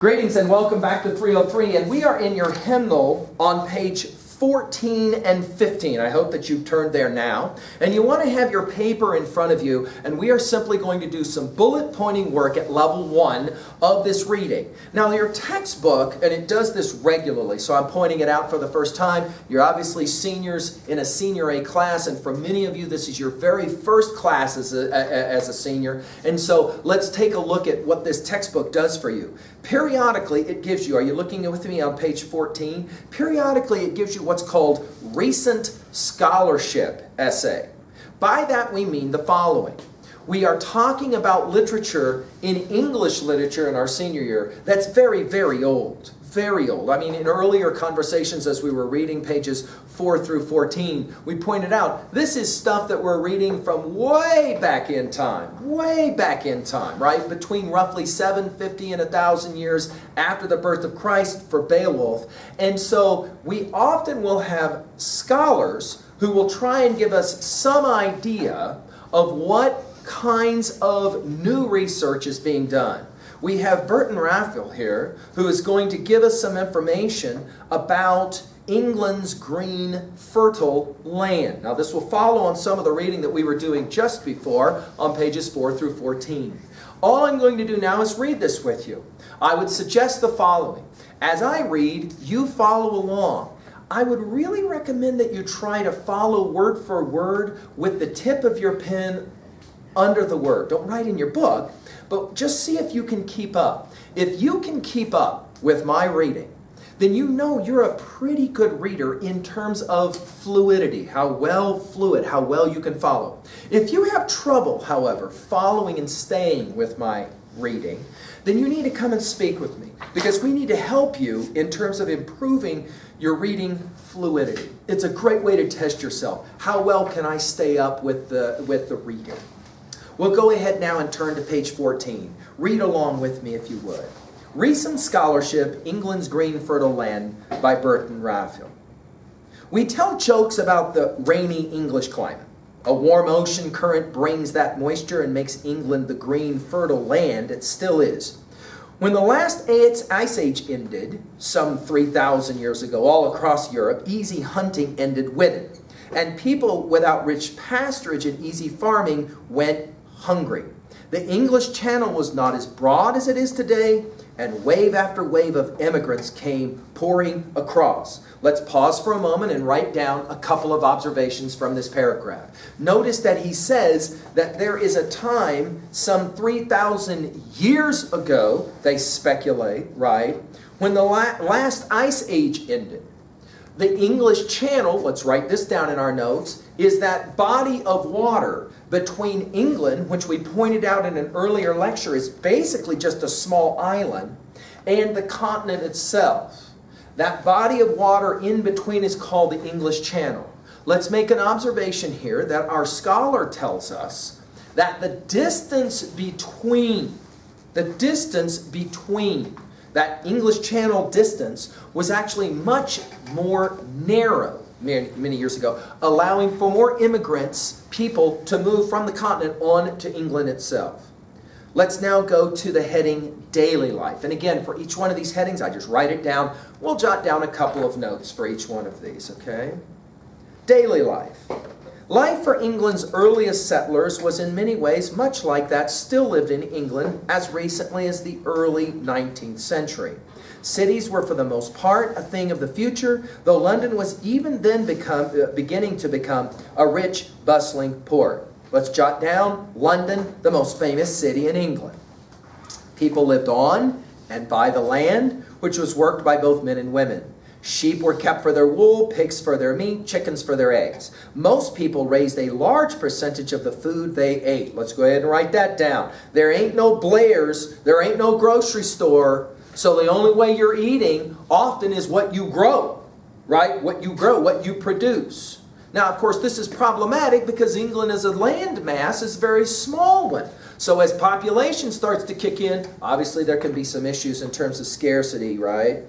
Greetings and welcome back to 303, and we are in your hymnal on page 14 and 15. I hope that you've turned there now. And you want to have your paper in front of you, and we are simply going to do some bullet pointing work at level 1 of this reading. Now your textbook, and it does this regularly, so I'm pointing it out for the first time. You're obviously seniors in a senior A class, and for many of you this is your very first class as a senior. And so let's take a look at what this textbook does for you. Periodically it gives you, are you looking with me on page 14? Periodically it gives you what's called recent scholarship essay. By that we mean the following. We are talking about literature in English literature in our senior year that's very, very old. Very old. I mean, in earlier conversations as we were reading pages 4 through 14, we pointed out this is stuff that we're reading from way back in time, right? Between roughly 750 and 1,000 years after the birth of Christ for Beowulf. And so we often will have scholars who will try and give us some idea of what kinds of new research is being done. We have Burton Raphael here, who is going to give us some information about England's green, fertile land. Now this will follow on some of the reading that we were doing just before on pages 4 through 14. All I'm going to do now is read this with you. I would suggest the following. As I read, you follow along. I would really recommend that you try to follow word for word with the tip of your pen under the word. Don't write in your book, but just see if you can keep up. If you can keep up with my reading, then you know you're a pretty good reader in terms of fluidity, how well you can follow. If you have trouble, however, following and staying with my reading, then you need to come and speak with me, because we need to help you in terms of improving your reading fluidity. It's a great way to test yourself. How well can I stay up with the reading? We'll go ahead now and turn to page 14. Read along with me if you would. Recent Scholarship, England's Green Fertile Land by Burton Raphael. We tell jokes about the rainy English climate. A warm ocean current brings that moisture and makes England the green fertile land it still is. When the last ice age ended, some 3,000 years ago, all across Europe, easy hunting ended with it. And people without rich pasturage and easy farming went hungry. The English Channel was not as broad as it is today, and wave after wave of immigrants came pouring across. Let's pause for a moment and write down a couple of observations from this paragraph. Notice that he says that there is a time some 3,000 years ago, they speculate, right, when the last ice age ended. The English Channel, let's write this down in our notes, is that body of water between England, which we pointed out in an earlier lecture, is basically just a small island, and the continent itself. That body of water in between is called the English Channel. Let's make an observation here that our scholar tells us that the distance between that English Channel distance was actually much more narrow many years ago, allowing for more immigrants, people, to move from the continent on to England itself. Let's now go to the heading Daily Life. And again, for each one of these headings, I just write it down. We'll jot down a couple of notes for each one of these, okay? Daily Life. Life for England's earliest settlers was in many ways much like that still lived in England as recently as the early 19th century. Cities were for the most part a thing of the future, though London was even then beginning to become a rich, bustling port. Let's jot down London, the most famous city in England. People lived on and by the land, which was worked by both men and women. Sheep were kept for their wool, pigs for their meat, chickens for their eggs. Most people raised a large percentage of the food they ate. Let's go ahead and write that down. There ain't no Blair's, there ain't no grocery store, so the only way you're eating often is what you grow, right? What you grow, what you produce. Now, of course, this is problematic because England as a land mass is a very small one. So as population starts to kick in, obviously there can be some issues in terms of scarcity, right?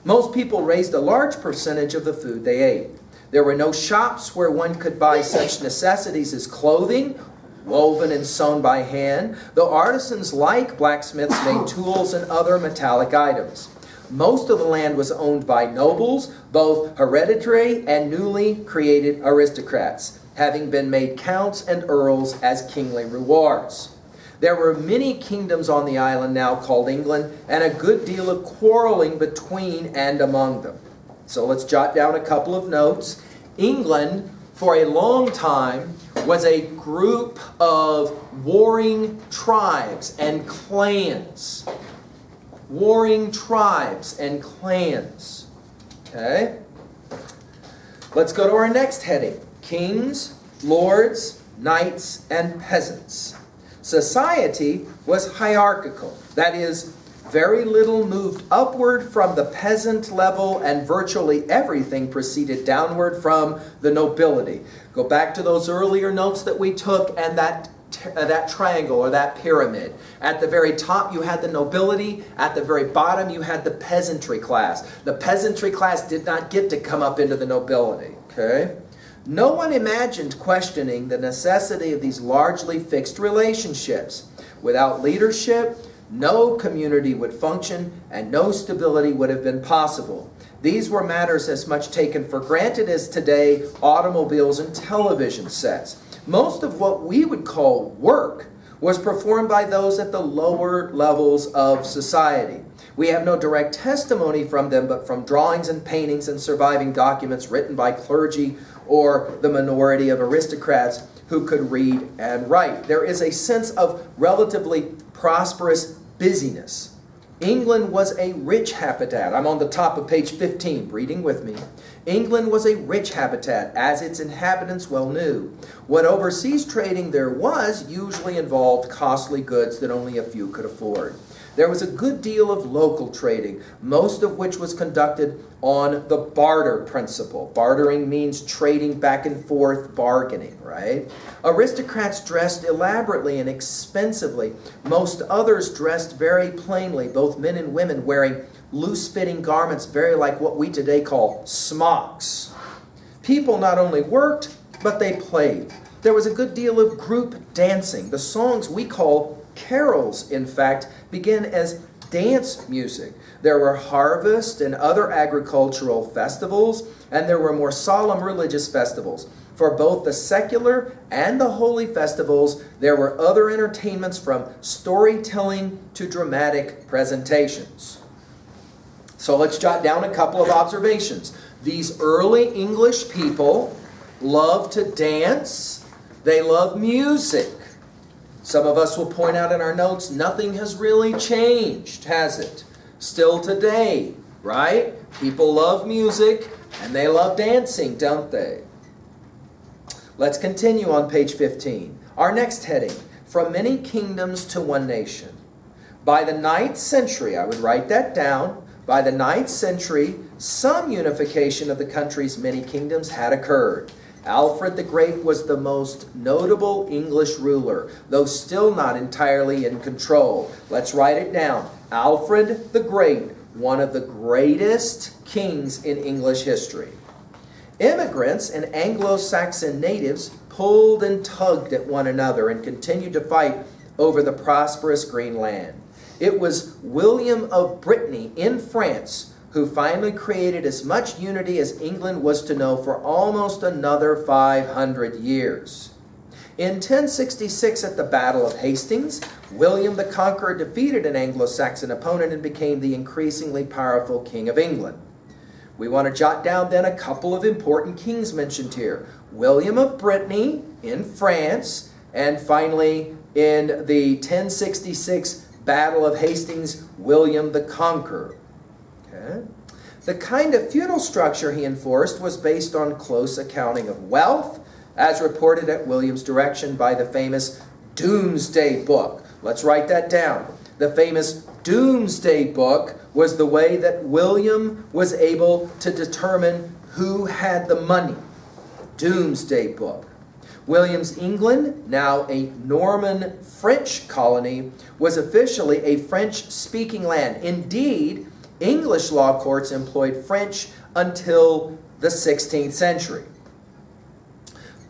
Most people raised a large percentage of the food they ate. There were no shops where one could buy such necessities as clothing woven and sewn by hand, though artisans like blacksmiths made tools and other metallic items. Most of the land was owned by nobles, both hereditary and newly created aristocrats, having been made counts and earls as kingly rewards. There were many kingdoms on the island now called England, and a good deal of quarreling between and among them. So let's jot down a couple of notes. England, for a long time, was a group of warring tribes and clans. Warring tribes and clans. Okay? Let's go to our next heading. Kings, lords, knights, and peasants. Society was hierarchical. That is, very little moved upward from the peasant level, and virtually everything proceeded downward from the nobility. Go back to those earlier notes that we took and that triangle or that pyramid. At the very top you had the nobility, at the very bottom you had the peasantry class. The peasantry class did not get to come up into the nobility. Okay? No one imagined questioning the necessity of these largely fixed relationships. Without leadership, no community would function and no stability would have been possible. These were matters as much taken for granted as today automobiles and television sets. Most of what we would call work was performed by those at the lower levels of society. We have no direct testimony from them, but from drawings and paintings and surviving documents written by clergy or the minority of aristocrats who could read and write. There is a sense of relatively prosperous busyness. England was a rich habitat. I'm on the top of page 15, reading with me. England was a rich habitat, as its inhabitants well knew. What overseas trading there was usually involved costly goods that only a few could afford. There was a good deal of local trading, most of which was conducted on the barter principle. Bartering means trading back and forth, bargaining, right? Aristocrats dressed elaborately and expensively. Most others dressed very plainly, both men and women wearing loose-fitting garments, very like what we today call smocks. People not only worked, but they played. There was a good deal of group dancing. The songs we call carols, in fact, begin as dance music. There were harvest and other agricultural festivals, and there were more solemn religious festivals. For both the secular and the holy festivals, there were other entertainments from storytelling to dramatic presentations. So let's jot down a couple of observations. These early English people loved to dance. They loved music. Some of us will point out in our notes, nothing has really changed, has it? Still today, right? People love music and they love dancing, don't they? Let's continue on page 15. Our next heading, From Many Kingdoms to One Nation. By the 9th century, I would write that down, by the 9th century, some unification of the country's many kingdoms had occurred. Alfred the Great was the most notable English ruler, though still not entirely in control. Let's write it down. Alfred the Great, one of the greatest kings in English history. Immigrants and Anglo-Saxon natives pulled and tugged at one another and continued to fight over the prosperous green land. It was William of Brittany in France who finally created as much unity as England was to know for almost another 500 years. In 1066 at the Battle of Hastings, William the Conqueror defeated an Anglo-Saxon opponent and became the increasingly powerful King of England. We want to jot down then a couple of important kings mentioned here. William of Brittany in France, and finally in the 1066 Battle of Hastings, William the Conqueror. Okay. The kind of feudal structure he enforced was based on close accounting of wealth, as reported at William's direction by the famous Doomsday Book. Let's write that down. The famous Doomsday Book was the way that William was able to determine who had the money. Doomsday Book. William's England, now a Norman French colony, was officially a French-speaking land. Indeed, English law courts employed French until the 16th century.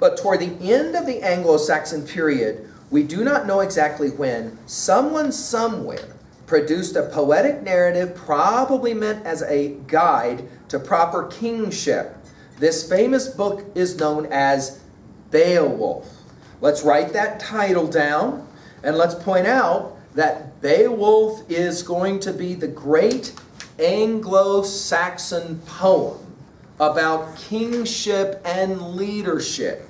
But toward the end of the Anglo-Saxon period, we do not know exactly when, someone somewhere produced a poetic narrative probably meant as a guide to proper kingship. This famous book is known as Beowulf. Let's write that title down, and let's point out that Beowulf is going to be the great Anglo-Saxon poem about kingship and leadership.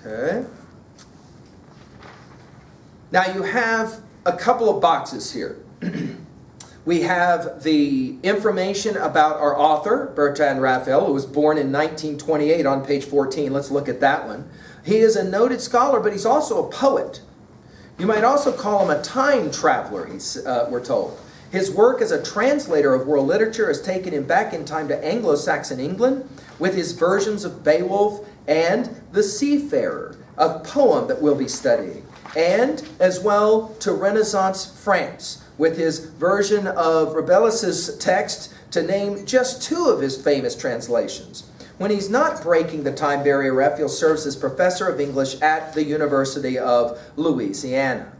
Okay? Now you have a couple of boxes here. We have the information about our author, Bertrand Raphael, who was born in 1928 on page 14. Let's look at that one. He is a noted scholar, but he's also a poet. You might also call him a time traveler, we're told. His work as a translator of world literature has taken him back in time to Anglo-Saxon England with his versions of Beowulf and The Seafarer, a poem that we'll be studying, and as well to Renaissance France with his version of Rabelais' text, to name just two of his famous translations. When he's not breaking the time barrier, Raphael serves as professor of English at the University of Louisiana.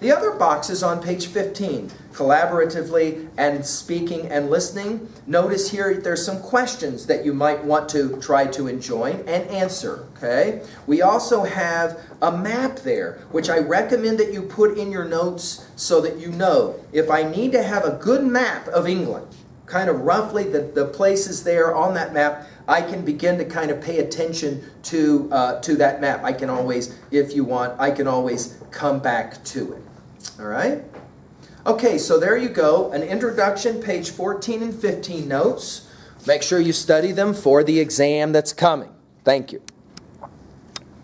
The other box is on page 15, collaboratively and speaking and listening. Notice here there's some questions that you might want to try to join and answer, okay? We also have a map there, which I recommend that you put in your notes so that you know. If I need to have a good map of England, kind of roughly the places there on that map, I can begin to kind of pay attention to that map. I can always, if you want, I can always come back to it. All right? Okay, so there you go. An introduction, page 14 and 15 notes. Make sure you study them for the exam that's coming. Thank you.